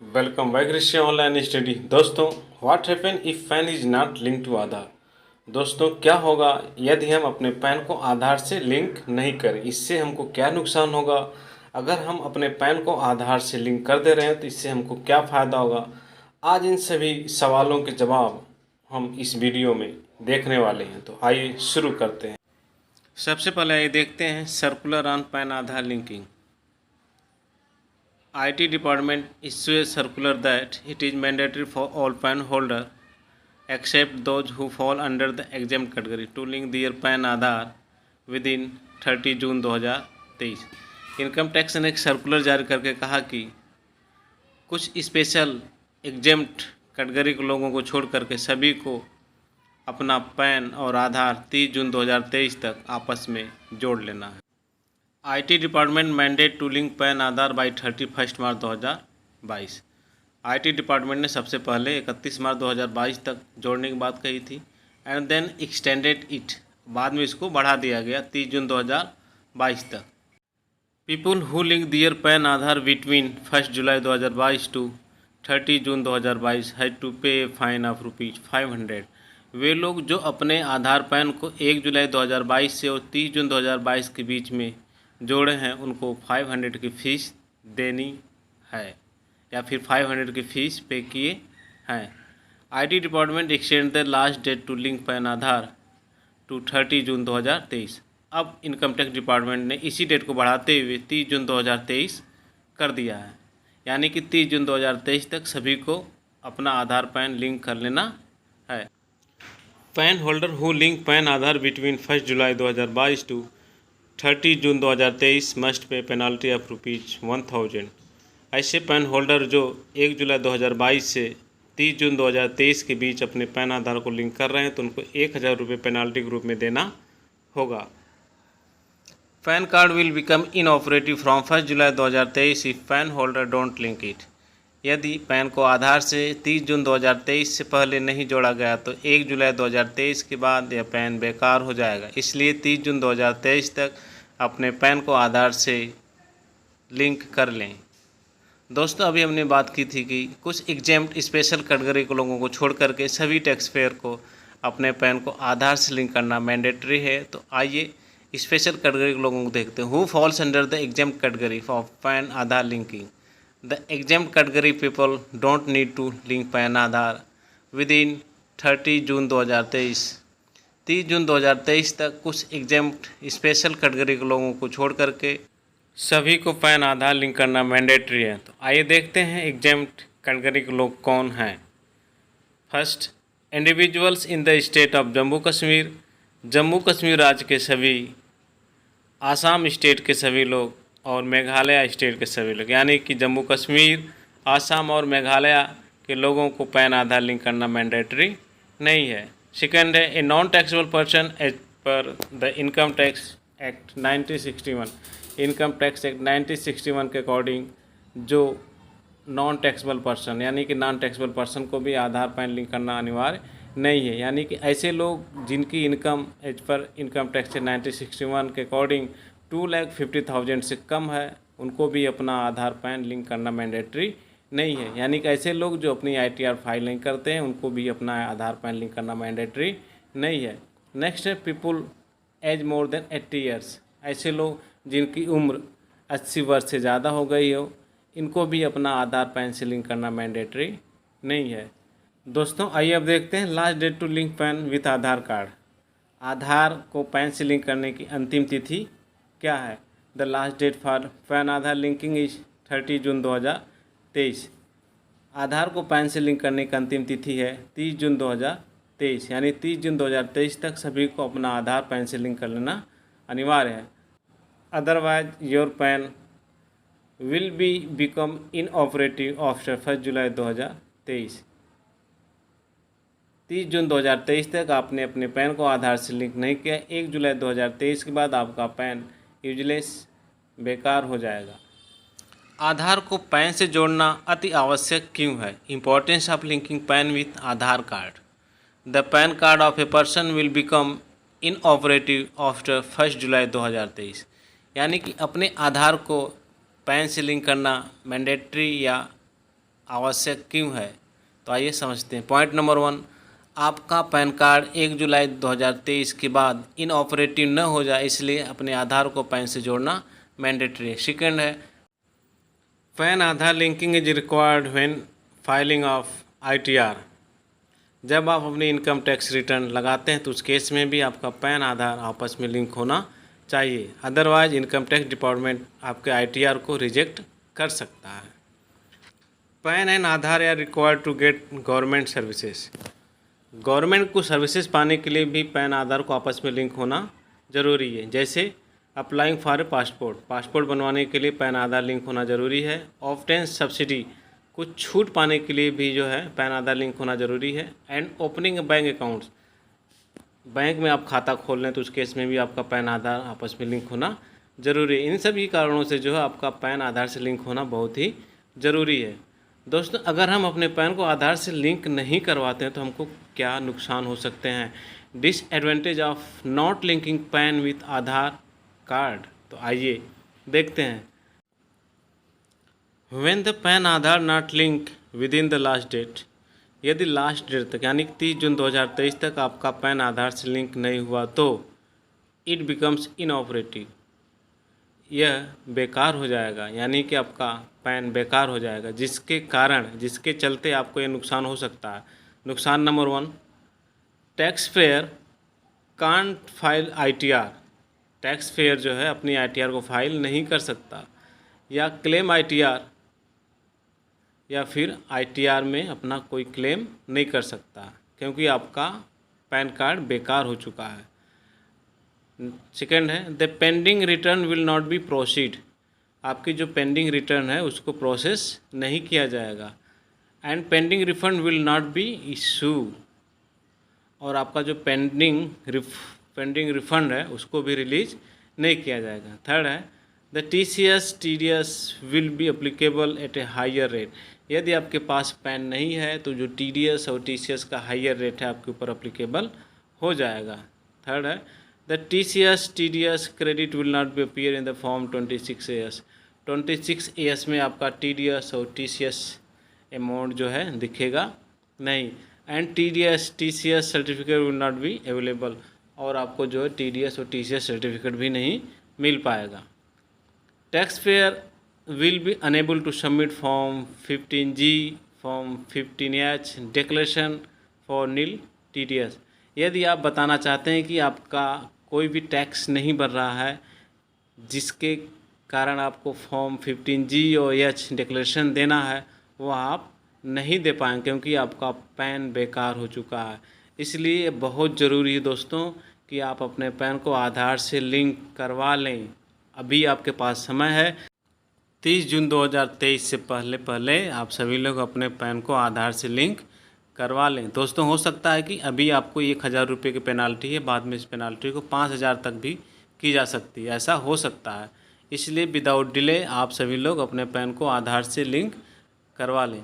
Welcome back Rishi online study. दोस्तों, what happen if PAN is not link to Aadhaar. दोस्तों, क्या होगा यदि हम अपने पैन को आधार से लिंक नहीं करें? इससे हमको क्या नुकसान होगा? अगर हम अपने पैन को आधार से लिंक कर दे रहे हैं तो इससे हमको क्या फ़ायदा होगा? आज इन सभी सवालों के जवाब हम इस वीडियो में देखने वाले हैं। तो आइए शुरू करते हैं। सबसे पहले ये देखते हैं circular on pan Aadhaar linking. IT department issue a circular that it is mandatory for all PAN holder except those who fall under the exempt category to link their PAN Aadhaar within 30 June 2023। Income tax ने एक circular जारी करके कहा कि कुछ special exempt category के लोगों को छोड़ करके सभी को अपना पैन और आधार 30 जून 2023 तक आपस में जोड़ लेना है। IT department mandate to link PAN Aadhaar by 31 March 2022। IT department ने सबसे पहले 31 मार्च 2022 तक जोड़ने की बात कही थी एंड देन एक्सटेंडेड इट, बाद में इसको बढ़ा दिया गया 30 जून 2022 तक। People who link their PAN Aadhaar between 1 July 2022 to 30 June 2022 had to pay fine of ₹500। वे लोग जो अपने आधार पैन को 1 जुलाई 2022 से और 30 जून 2022 के बीच में जोड़े हैं उनको 500 की फ़ीस देनी है या फिर 500 की फ़ीस पे किए हैं। IT department extend the last date to link PAN Aadhaar to 30 June 2023। अब इनकम टैक्स डिपार्टमेंट ने इसी डेट को बढ़ाते हुए 30 जून 2023 कर दिया है, यानी कि 30 जून 2023 तक सभी को अपना आधार पैन लिंक कर लेना है। PAN holder who link PAN Aadhaar between 1 July 2022 to 30 June 2023 must pay penalty of ₹1000। ऐसे पैन होल्डर जो 1 जुलाई 2022 से 30 जून 2023 के बीच अपने पैन आधार को लिंक कर रहे हैं तो उनको ₹1000 पेनाल्टी के रूप में देना होगा। Pan card will become inoperative from 1 July 2023 if pan holder don't link it. यदि पैन को आधार से 30 जून 2023 से पहले नहीं जोड़ा गया तो 1 जुलाई 2023 के बाद यह पैन बेकार हो जाएगा। इसलिए 30 जून 2023 तक अपने पैन को आधार से लिंक कर लें। दोस्तों, अभी हमने बात की थी कि कुछ एग्जेम्प्ट स्पेशल कैटेगरी के लोगों को छोड़ करके सभी टैक्स पेयर को अपने पैन को आधार से लिंक करना मैंडेटरी है। तो आइए स्पेशल कैटेगरी के लोगों को देखते हैं। Who falls under the exempt category of pan Aadhaar linking. The exempt category people don't need to link pan Aadhaar within 30 June 2023। 30 June 2023 तक कुछ एग्जेम्प्ट स्पेशल कैटेगरी के लोगों को छोड़ करके सभी को पैन आधार लिंक करना मैंडेटरी है। तो आइए देखते हैं एग्जेम्प्ट कैटेगरी के लोग कौन हैं। First, individuals in the state of Jammu Kashmir. Jammu Kashmir राज्य के सभी, आसाम स्टेट के सभी लोग और मेघालय स्टेट के सभी लोग, यानी कि जम्मू कश्मीर, आसाम और मेघालय के लोगों को पैन आधार लिंक करना मैंडेटरी नहीं है। सेकंड है, a non taxable person as per the income tax act 1961। Income tax act 1961 के अकॉर्डिंग जो नॉन टैक्सेबल पर्सन यानी कि नॉन टैक्सेबल पर्सन को भी आधार पैन लिंक करना अनिवार्य नहीं है। यानी कि ऐसे लोग जिनकी income as per income tax 1961 के अकॉर्डिंग 2,50,000 से कम है उनको भी अपना आधार पैन लिंक करना मैंडेटरी नहीं है। यानी कि ऐसे लोग जो अपनी ITR फाइल नहीं करते हैं उनको भी अपना आधार पैन लिंक करना मैंडेटरी नहीं है। नेक्स्ट है, people age more than 80 years. ऐसे लोग जिनकी उम्र 80 वर्ष से ज़्यादा हो गई हो इनको भी अपना आधार पैन से लिंक करना मैंडेटरी नहीं है। दोस्तों, आइए अब देखते हैं last date to link PAN with Aadhaar card. Aadhaar को पैन से लिंक करने की अंतिम तिथि क्या है? The last date for PAN Aadhaar linking is 30 June 2023। Aadhaar को पैन से लिंक करने की अंतिम तिथि है 30 जून 2023, यानी 30 जून 2023 तक सभी को अपना आधार पैन से लिंक कर लेना अनिवार्य है। Otherwise your pan will be become inoperative after 1 July 2023। 30 June 2023 तक आपने अपने पैन को आधार से लिंक नहीं किया, 1 जुलाई 2023 के बाद आपका पैन यूजलेस बेकार हो जाएगा। आधार को पैन से जोड़ना अति आवश्यक क्यों है? Importance of linking PAN with Aadhaar card. The pan card of a person will become inoperative after 1 जुलाई 2023। यानी कि अपने आधार को पैन से लिंक करना मैंडेटरी या आवश्यक क्यों है? तो आइए समझते हैं। पॉइंट नंबर 1, आपका पैन कार्ड 1 जुलाई 2023 के बाद इनऑपरेटिव न हो जाए, इसलिए अपने आधार को पैन से जोड़ना मैंडेटरी है। सेकेंड है, pan Aadhaar linking is required when filing of ITR। जब आप अपनी इनकम टैक्स रिटर्न लगाते हैं तो उस केस में भी आपका पैन आधार आपस में लिंक होना चाहिए, अदरवाइज इनकम टैक्स डिपार्टमेंट आपके ITR को रिजेक्ट कर सकता है। PAN and Aadhaar are required to get government services. Government को सर्विसेज पाने के लिए भी पैन आधार को आपस में लिंक होना ज़रूरी है। जैसे अप्लाइंग फॉर ए पासपोर्ट बनवाने के लिए पैन आधार लिंक होना ज़रूरी है। ऑब्टेन सब्सिडी, कुछ छूट पाने के लिए भी जो है पैन आधार लिंक होना ज़रूरी है। And opening bank accounts, bank में आप खाता खोल लें तो उस केस में भी आपका पैन आधार आपस में लिंक होना ज़रूरी है। इन सभी कारणों से जो है आपका पैन आधार से लिंक होना बहुत ही ज़रूरी है। दोस्तों, अगर हम अपने पैन को आधार से लिंक नहीं करवाते हैं तो हमको क्या नुकसान हो सकते हैं? Disadvantage of not linking PAN with Aadhaar card. तो आइए देखते हैं। When the PAN Aadhaar not link within the last date, यदि लास्ट डेट तक यानी 30 जून 2023 तक आपका पैन आधार से लिंक नहीं हुआ तो इट बिकम्स इनऑपरेटिव, यह बेकार हो जाएगा, यानी कि आपका पैन बेकार हो जाएगा, जिसके चलते आपको ये नुकसान हो सकता है। नुकसान number 1, tax payer can't file ITR। Tax payer जो है अपनी ITR को फाइल नहीं कर सकता, या क्लेम ITR, या फिर ITR में अपना कोई क्लेम नहीं कर सकता क्योंकि आपका पैन कार्ड बेकार हो चुका है। सेकेंड है, the pending return will not be proceed. आपकी जो पेंडिंग रिटर्न है उसको प्रोसेस नहीं किया जाएगा। And pending refund will not be issue, और आपका जो पेंडिंग रिफंड है उसको भी रिलीज नहीं किया जाएगा। थर्ड है, the TDS will be applicable at a higher rate. यदि आपके पास पैन नहीं है तो जो TDS और TCS का हायर रेट है आपके ऊपर अप्लीकेबल हो जाएगा। थर्ड है, the TDS credit will not be appear in the form 26AS। 26AS में आपका TDS और TCS अमाउंट जो है दिखेगा नहीं। And TCS certificate will not be available, और आपको जो है TDS और TCS सर्टिफिकेट भी नहीं मिल पाएगा। Tax payer will be unable to submit form 15G, form 15H declaration for nil TDS। यदि आप बताना चाहते हैं कि आपका कोई भी टैक्स नहीं भर रहा है, जिसके कारण आपको फॉर्म 15G और H डिक्लेरेशन देना है, वो आप नहीं दे पाएंगे क्योंकि आपका पैन बेकार हो चुका है। इसलिए बहुत ज़रूरी है दोस्तों कि आप अपने पैन को आधार से लिंक करवा लें। अभी आपके पास समय है, 30 जून 2023 से पहले आप सभी लोग अपने पैन को आधार से लिंक करवा लें। दोस्तों, हो सकता है कि अभी आपको 1000 रुपये की पेनाल्टी है, बाद में इस पेनाल्टी को 5000 तक भी की जा सकती है, ऐसा हो सकता है। इसलिए विदाउट डिले आप सभी लोग अपने पैन को आधार से लिंक करवा लें।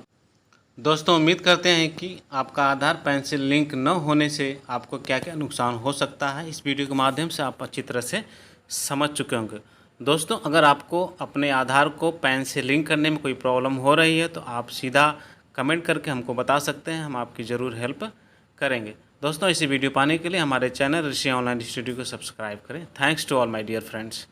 दोस्तों, उम्मीद करते हैं कि आपका आधार पैन से लिंक न होने से आपको क्या क्या नुकसान हो सकता है, इस वीडियो के माध्यम से आप अच्छी तरह से समझ चुके होंगे। दोस्तों, अगर आपको अपने आधार को पैन से लिंक करने में कोई प्रॉब्लम हो रही है तो आप सीधा कमेंट करके हमको बता सकते हैं, हम आपकी ज़रूर हेल्प करेंगे। दोस्तों, इसी वीडियो पाने के लिए हमारे चैनल ऋषि ऑनलाइन इंस्टीट्यूट को सब्सक्राइब करें। Thanks to all my dear friends.